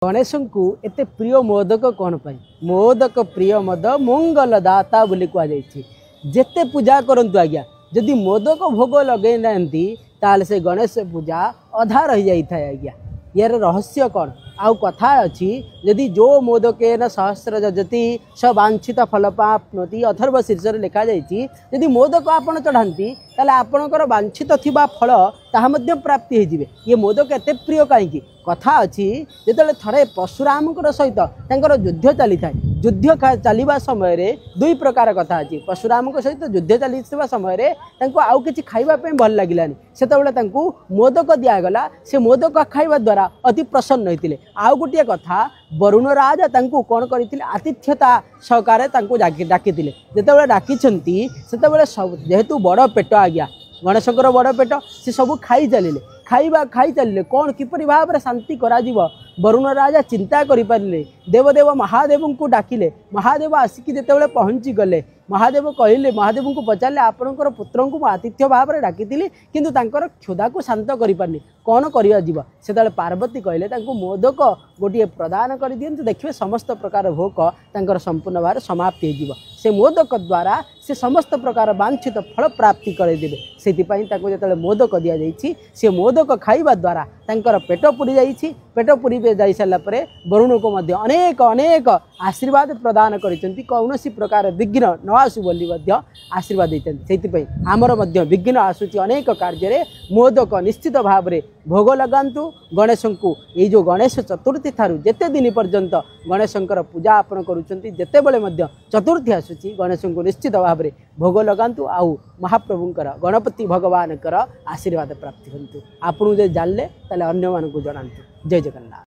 गणेश को एते प्रिय मोदक कौन पाई मोदक प्रिय मद मंगल दाता बोली कहुई जेते पूजा करंतु आज्ञा जदि मोदक भोग लगे ना ताल से गणेश पूजा अधा रही जाई था आज्ञा यार रहस्य कौन आउ कथा अच्छी यदि जो मोदकेन सहस्र जजति स वांछित फलपाप्नोति अथर्व शीर्ष लिखा जाइए मोदक आपण चढ़ाती ताले आपणकर वांछित थिबा फल ताहा मध्य प्राप्ति हो ये मोदक एते प्रिय कहीं कथा अच्छी जो थरे परशुराम सहित युद्ध चली था युद्ध चलवा समय दुई प्रकार कथा अच्छी परशुराम सहित युद्ध चली समय आउ कि खावाई भल लगे से मोदक दिगला से मोदक खाइबा द्वारा अति प्रसन्न होते आउ गोटे कथा वरुण राजा कौन करते आतिथ्यता सहकार डाकी जिते डाकी जेहेतु बड़ पेट आज्ञा गणेशंकर बड़ पेट से सब खाई चलिए खाई चलिए कौन किपरि भाव में शांति करा वरुण राजा चिंता करें देवदेव महादेव को डाकिले महादेव आसिक जिते पहुँची गले महादेव कहले महादेव को पचारे आपणकर पुत्र को आतिथ्य भाव में डाकी किंतु क्षुधा को शांत करें कौन कर से पार्वती कहले मोदक गोटे प्रदान कर दियंतु देखिए समस्त प्रकार भोग तांकर संपूर्ण भाव समाप्ति हो से मोदक द्वारा से समस्त प्रकार वांछित फल प्राप्ति करदेवे से जो मोदक दि जाइए सी मोदक खाइबा द्वारा तांकर पेट पूरी जाइए पेट पूरी जाई सारापर वरुण को अनेक अनेक आशीर्वाद प्रदान करती कौन प्रकार विघ्न न आसु बोली आशीर्वाद देते से आमर विघ्न आसूची अनेक कार्य मोदक निश्चित भाव में भोग लगातु गणेश को ये जो गणेश चतुर्थी ठारू जेते दिन पर्यंत गणेशंकर पूजा आपण करते बड़े चतुर्थी आसूची गणेश को निश्चित भाव में भोग लगातु आउ महाप्रभुंकर गणपति भगवान आशीर्वाद प्राप्ति हूँ आपको जो जानले अन्य मानक जनातु जय जगन्नाथ।